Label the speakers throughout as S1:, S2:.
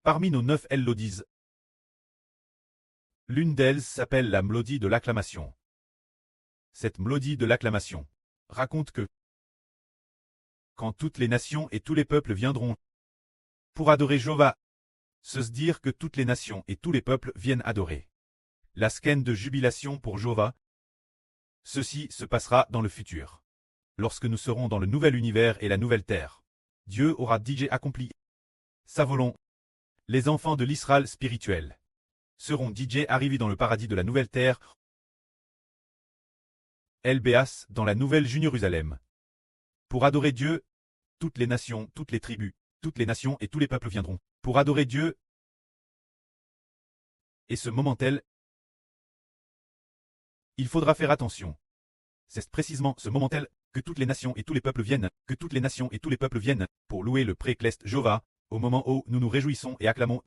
S1: Parmi nos 9 mélodies, l'une d'elles s'appelle la mélodie de l'acclamation. Cette mélodie de l'acclamation raconte que quand toutes les nations et tous les peuples viendront pour adorer Jéhovah, se dire que toutes les nations et tous les peuples viennent adorer. La skène de jubilation pour Jéhovah. Ceci se passera dans le futur. Lorsque nous serons dans le nouvel univers et la nouvelle terre, Dieu aura déjà accompli sa volonté. Les enfants de l'Israël spirituel seront déjà arrivés dans le paradis de la nouvelle terre, LBAS dans la nouvelle Jérusalem. Pour adorer Dieu, toutes les nations, toutes les tribus, toutes les nations et tous les peuples viendront pour adorer Dieu. Et ce moment tel, il faudra faire attention. C'est précisément ce moment tel que toutes les nations et tous les peuples viennent, que toutes les nations et tous les peuples viennent pour louer le pré-cleste Jéhovah, au moment où nous nous réjouissons et acclamons.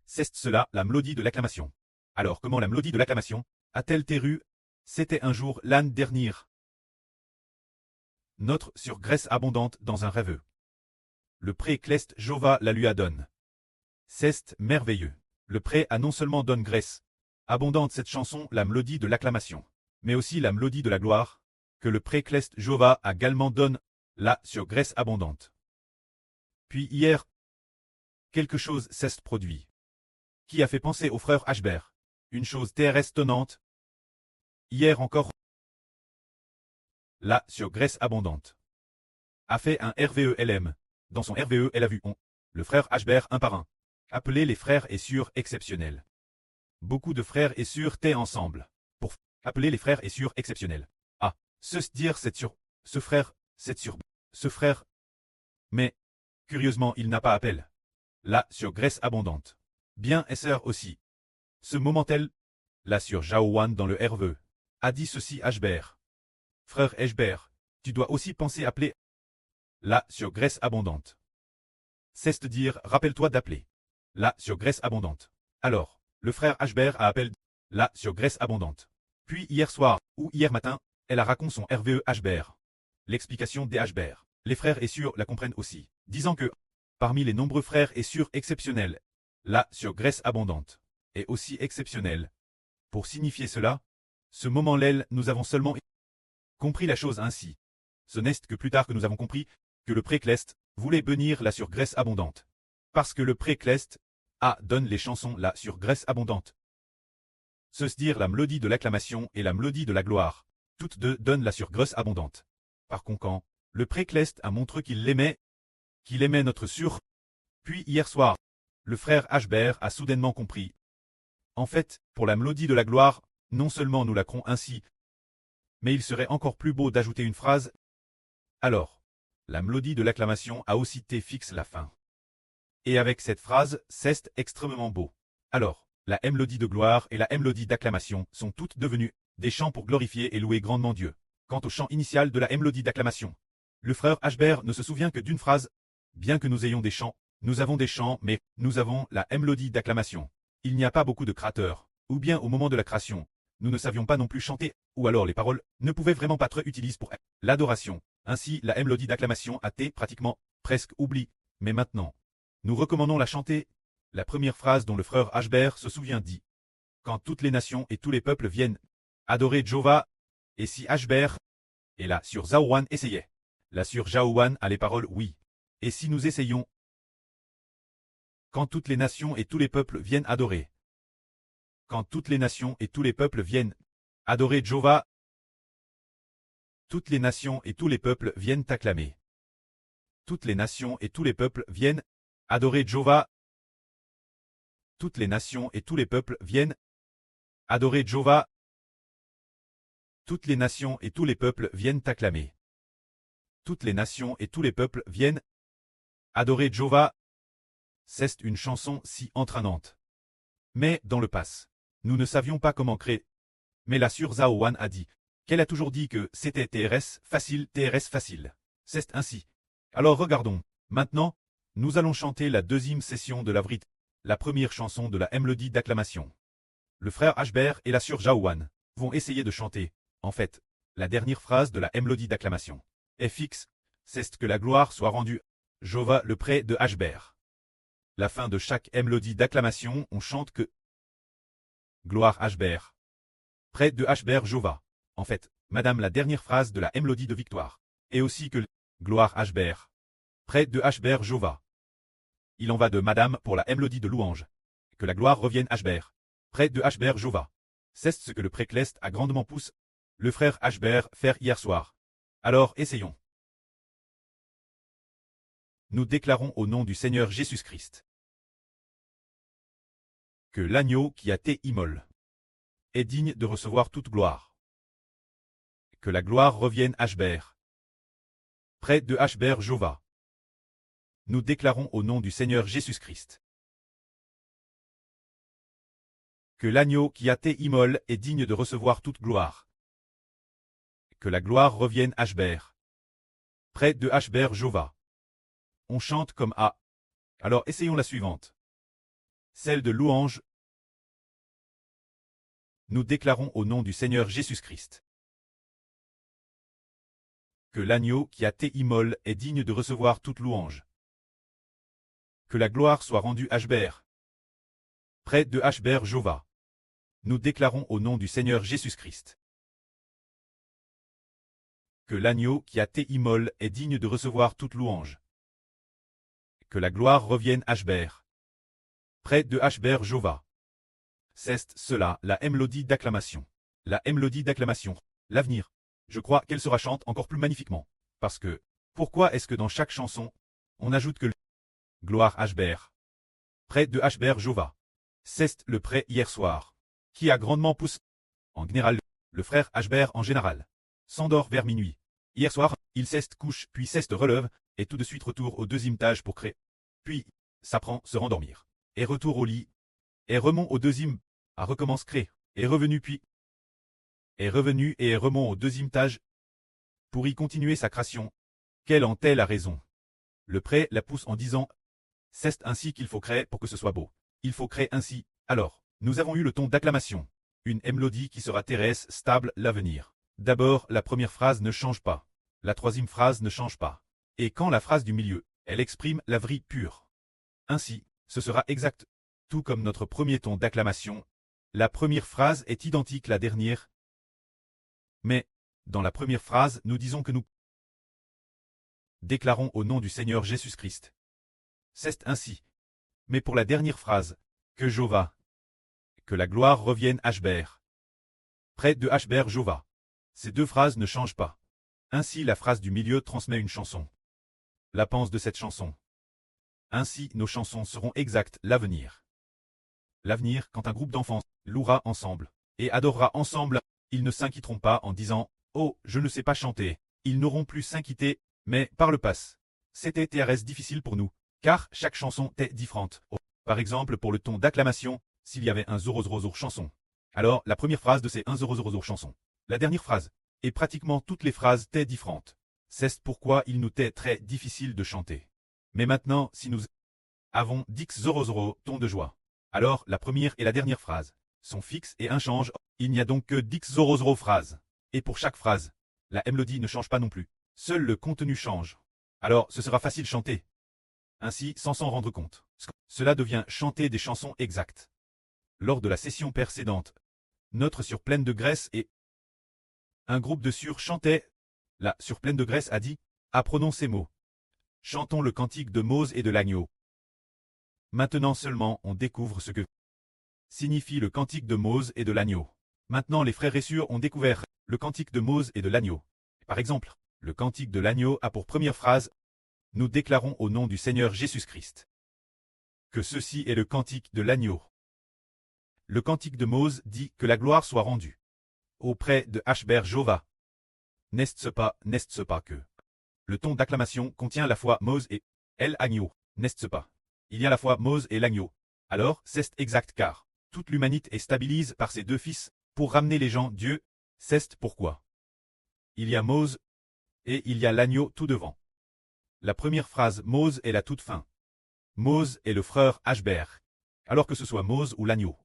S1: C'est cela la mélodie de l'acclamation. Alors comment la mélodie de l'acclamation a-t-elle été? C'était un jour l'année dernière. Notre sur graisse abondante dans un rêve. Le pré-cleste Jéhovah la lui adonne. C'est merveilleux. Le pré a non seulement donne graisse abondante cette chanson, la mélodie de l'acclamation, mais aussi la mélodie de la gloire, que le pré-cleste Jéhovah a également donne, là sur graisse abondante. Puis hier, quelque chose s'est produit, qui a fait penser au frère Ashbert, une chose très étonnante. Hier encore, là sur graisse abondante, a fait un RVELM. Dans son RVE, elle a vu le frère Ashbert un par un, appelé les frères et sœurs exceptionnels. Beaucoup de frères et sœurs étaient ensemble, pour appeler les frères et sœurs exceptionnels. Ah, se dire c'est sur, ce frère, c'est sur, ce frère. Mais, curieusement il n'a pas appel. Là sur graisse abondante. Bien et sœur aussi. Ce moment tel, là sur Jaowan dans le RVE, a dit ceci Ashbert. Frère Ashbert, tu dois aussi penser appeler. Là sur graisse abondante. C'est dire, rappelle-toi d'appeler. Là sur graisse abondante. Alors, le frère Ashbert a appelé là sur graisse abondante. Puis hier soir, ou hier matin, elle a raconté son RVE Ashbert. L'explication des Ashbert. Les frères et sœurs la comprennent aussi, disant que, parmi les nombreux frères et sœurs exceptionnels, là sur graisse abondante, est aussi exceptionnel. Pour signifier cela, ce moment-là, nous avons seulement compris la chose ainsi. Ce n'est que plus tard que nous avons compris que le pré-cleste voulait bénir la sur graisse abondante. Parce que le pré-cleste donne les chansons là sur graisse abondante. Se dire la mélodie de l'acclamation et la mélodie de la gloire, toutes deux donnent la sur graisse abondante. Par conséquent, le pré-cleste a montré qu'il aimait notre sur. Puis hier soir, le frère Ashbert a soudainement compris. En fait, pour la mélodie de la gloire, non seulement nous l'accrons ainsi, mais il serait encore plus beau d'ajouter une phrase. Alors, la mélodie de l'acclamation a aussi été fixe la fin. Et avec cette phrase, c'est extrêmement beau. Alors, la mélodie de gloire et la mélodie d'acclamation sont toutes devenues des chants pour glorifier et louer grandement Dieu. Quant au chant initial de la mélodie d'acclamation, le frère Ashbert ne se souvient que d'une phrase. Bien que nous ayons des chants, nous avons des chants, mais nous avons la mélodie d'acclamation. Il n'y a pas beaucoup de créateurs, ou bien au moment de la création, nous ne savions pas non plus chanter, ou alors les paroles ne pouvaient vraiment pas être utilisées pour l'adoration. Ainsi, la mélodie d'acclamation a été pratiquement, presque oubliée. Mais maintenant, nous recommandons la chanter. La première phrase dont le frère Ashbert se souvient dit. Quand toutes les nations et tous les peuples viennent adorer Jéhovah, et si Ashbert, et là sur Jaowan essayait. Là sur Jaowan a les paroles oui. Et si nous essayons. Quand toutes les nations et tous les peuples viennent adorer. Quand toutes les nations et tous les peuples viennent adorer Jéhovah. Toutes les nations et tous les peuples viennent acclamer. Toutes les nations et tous les peuples viennent adorer Jéhovah. Toutes les nations et tous les peuples viennent adorer Jéhovah. Toutes les nations et tous les peuples viennent acclamer. Toutes les nations et tous les peuples viennent adorer Jéhovah. C'est une chanson si entraînante. Mais dans le passé, nous ne savions pas comment créer. Mais la sœur Jaowan a dit qu'elle a toujours dit que c'était TRS facile, TRS facile. C'est ainsi. Alors regardons. Maintenant, nous allons chanter la deuxième session de la Vrite, la première chanson de la mélodie d'acclamation. Le frère Ashbert et la sœur Jaowan vont essayer de chanter. En fait, la dernière phrase de la mélodie d'acclamation est fixe, c'est que la gloire soit rendue. Jéhovah le pré de Ashbert. La fin de chaque mélodie d'acclamation, on chante que Gloire Hbert. Près de Hbert Jova. En fait, madame la dernière phrase de la mélodie de victoire. Et aussi que Gloire Hbert. Près de Hbert Jova. Il en va de madame pour la mélodie de louange. Que la gloire revienne Hbert. Près de Hbert Jova. C'est ce que le précleste a grandement poussé le frère Hbert faire hier soir. Alors essayons. Nous déclarons au nom du Seigneur Jésus-Christ que l'agneau qui a été immolé est digne de recevoir toute gloire. Que la gloire revienne Hbert. Près de Hbert Jova. Nous déclarons au nom du Seigneur Jésus-Christ que l'agneau qui a été immolé est digne de recevoir toute gloire. Que la gloire revienne Hbert. Près de Hbert Jova. On chante comme A. Alors essayons la suivante. Celle de louange. Nous déclarons au nom du Seigneur Jésus-Christ que l'agneau qui a été immolé est digne de recevoir toute louange. Que la gloire soit rendue Hbert. Près de Hbert Jova. Nous déclarons au nom du Seigneur Jésus-Christ que l'agneau qui a été immolé est digne de recevoir toute louange. Que la gloire revienne Hbert. Près de Hbert Jova. C'est cela, la mélodie d'acclamation. La mélodie d'acclamation. L'avenir. Je crois qu'elle sera chante encore plus magnifiquement. Parce que, pourquoi est-ce que dans chaque chanson, on ajoute que le Gloire Hbert. Près de Hbert Jova. C'est le prêt hier soir. Qui a grandement poussé. En général, le frère Hbert en général. S'endort vers minuit. Hier soir, il s'est couche, puis s'est relève, et tout de suite retour au deuxième étage pour créer. Puis, s'apprend se rendormir. Et retour au lit. Et remont au deuxième, à recommence créer. Et revenu puis. Est revenu et est remont au deuxième étage. Pour y continuer sa création. Quelle en est la raison? Le prêt la pousse en disant. C'est ainsi qu'il faut créer pour que ce soit beau. Il faut créer ainsi. Alors, nous avons eu le ton d'acclamation. Une mélodie qui sera terrestre, stable, l'avenir. D'abord, la première phrase ne change pas. La troisième phrase ne change pas. Et quand la phrase du milieu, elle exprime la vie pure. Ainsi, ce sera exact. Tout comme notre premier ton d'acclamation, la première phrase est identique à la dernière. Mais, dans la première phrase, nous disons que nous déclarons au nom du Seigneur Jésus-Christ. C'est ainsi. Mais pour la dernière phrase, que Jova, que la gloire revienne Hbert. Près de Hbert Jova. Ces deux phrases ne changent pas. Ainsi la phrase du milieu transmet une chanson. La pense de cette chanson. Ainsi nos chansons seront exactes l'avenir. L'avenir quand un groupe d'enfants louera ensemble et adorera ensemble, ils ne s'inquiéteront pas en disant « Oh, je ne sais pas chanter ». Ils n'auront plus s'inquiéter, mais par le passé. C'était TRS difficile pour nous, car chaque chanson est différente. Par exemple pour le ton d'acclamation, s'il y avait un 000 chanson. Alors la première phrase de ces 1000 chansons. La dernière phrase. Et pratiquement toutes les phrases étaient différentes. C'est pourquoi il nous était très difficile de chanter. Mais maintenant, si nous avons 10 tons de joie, alors la première et la dernière phrase sont fixes et inchangent. Il n'y a donc que 10 phrases. Et pour chaque phrase, la mélodie ne change pas non plus. Seul le contenu change. Alors ce sera facile chanter. Ainsi, sans s'en rendre compte. Cela devient chanter des chansons exactes. Lors de la session précédente, notre sur pleine de graisse et un groupe de sur chantait. La sur pleine de graisse a dit, apprenons ces mots. Chantons le cantique de Mose et de l'agneau. Maintenant seulement on découvre ce que signifie le cantique de Mose et de l'agneau. Maintenant les frères et sœurs ont découvert le cantique de Mose et de l'agneau. Par exemple, le cantique de l'agneau a pour première phrase « Nous déclarons au nom du Seigneur Jésus-Christ que ceci est le cantique de l'agneau ». Le cantique de Mose dit que la gloire soit rendue auprès de Hbert Jova. N'est-ce pas que le ton d'acclamation contient la fois Mose et l'agneau, n'est-ce pas? Il y a la fois Mose et l'agneau. Alors, c'est exact car toute l'humanité est stabilisée par ces deux fils pour ramener les gens Dieu. C'est pourquoi il y a Mose et il y a l'agneau tout devant. La première phrase Mose est la toute fin. Mose est le frère Hbert. Alors que ce soit Mose ou l'agneau,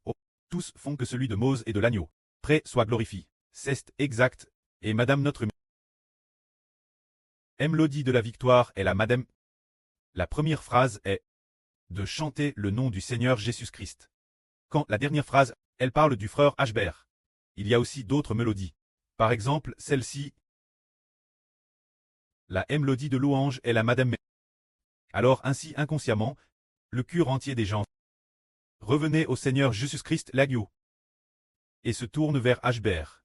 S1: tous font que celui de Mose et de l'agneau près soit glorifié. C'est exact. Et madame notre mélodie de la victoire est la madame. La première phrase est de chanter le nom du Seigneur Jésus-Christ. Quand la dernière phrase, elle parle du frère Ashbert. Il y a aussi d'autres mélodies. Par exemple, celle-ci. La mélodie de louange est la Madame. Alors ainsi inconsciemment, le cœur entier des gens revenait au Seigneur Jésus-Christ l'agneau et se tourne vers Ashbert.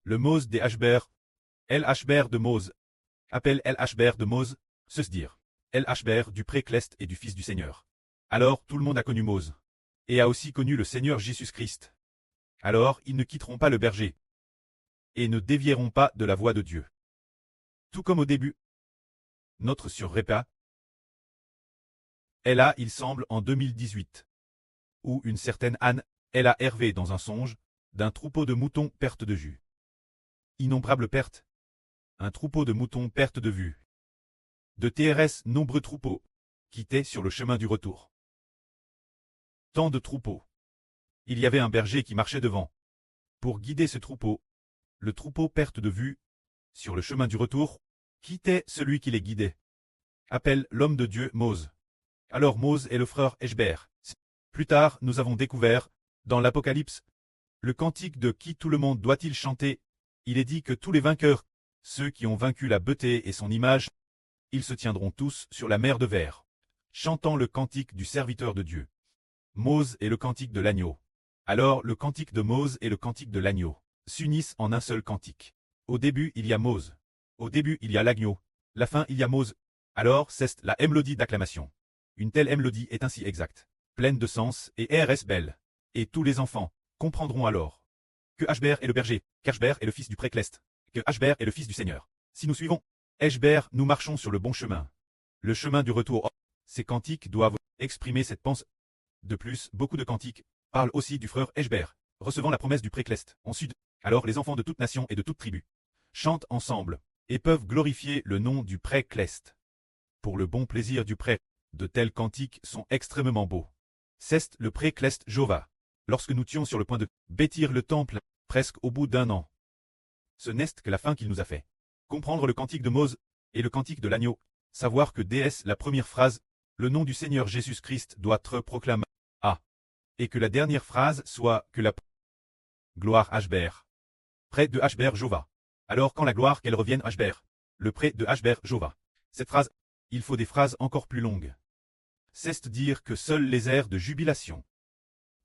S1: Le Mose des Ashbert, El Ashbert de Mose, appelle El Ashbert de Mose, se dire El Ashbert du pré-Clest et du Fils du Seigneur. Alors tout le monde a connu Mose, et a aussi connu le Seigneur Jésus-Christ. Alors ils ne quitteront pas le berger, et ne dévieront pas de la voie de Dieu. Tout comme au début. Notre sur Répa. Elle a, il semble, en 2018. Où une certaine Anne, elle a Hervé dans un songe, d'un troupeau de moutons perte de vue. Innombrables pertes. Un troupeau de moutons perte de vue. De TRS nombreux troupeaux, quittaient sur le chemin du retour. Tant de troupeaux. Il y avait un berger qui marchait devant. Pour guider ce troupeau, le troupeau perte de vue, sur le chemin du retour, quittait celui qui les guidait. Appelle l'homme de Dieu Mose. Alors Mose est le frère Ashbert. Plus tard, nous avons découvert, dans l'Apocalypse, le cantique de qui tout le monde doit-il chanter. Il est dit que tous les vainqueurs, ceux qui ont vaincu la beauté et son image, ils se tiendront tous sur la mer de verre, chantant le cantique du serviteur de Dieu. Mose et le cantique de l'agneau. Alors le cantique de Mose et le cantique de l'agneau s'unissent en un seul cantique. Au début il y a Mose. Au début il y a l'agneau. La fin il y a Mose. Alors c'est la mélodie d'acclamation. Une telle mélodie est ainsi exacte, pleine de sens et RS belle. Et tous les enfants comprendront alors que Ashbert est le berger, qu'Ashbert est le fils du pré-Clest, que Ashbert est le fils du Seigneur. Si nous suivons Ashbert, nous marchons sur le bon chemin. Le chemin du retour. Ces cantiques doivent exprimer cette pensée. De plus, beaucoup de cantiques parlent aussi du frère Ashbert, recevant la promesse du pré-Clest, en sud. Alors les enfants de toute nation et de toute tribu chantent ensemble, et peuvent glorifier le nom du pré-Clest. Pour le bon plaisir du pré, de tels cantiques sont extrêmement beaux. C'est le pré-Clest Jova. Lorsque nous étions sur le point de bâtir le temple, presque au bout d'un an. Ce n'est que la fin qu'il nous a fait. Comprendre le cantique de Mose et le cantique de l'agneau, savoir que DS la première phrase, le nom du Seigneur Jésus-Christ doit être proclamé, et que la dernière phrase soit que la gloire Ashbert. Près de Ashbert Jova. Alors quand la gloire qu'elle revienne Ashbert, le près de Ashbert Jova. Cette phrase, il faut des phrases encore plus longues. C'est dire que seuls les airs de jubilation,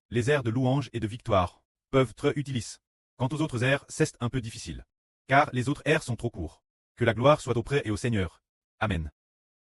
S1: les airs de louange et de victoire, peuvent être utilisés. Quant aux autres airs, c'est un peu difficile. Car les autres airs sont trop courts. Que la gloire soit auprès et au Seigneur. Amen.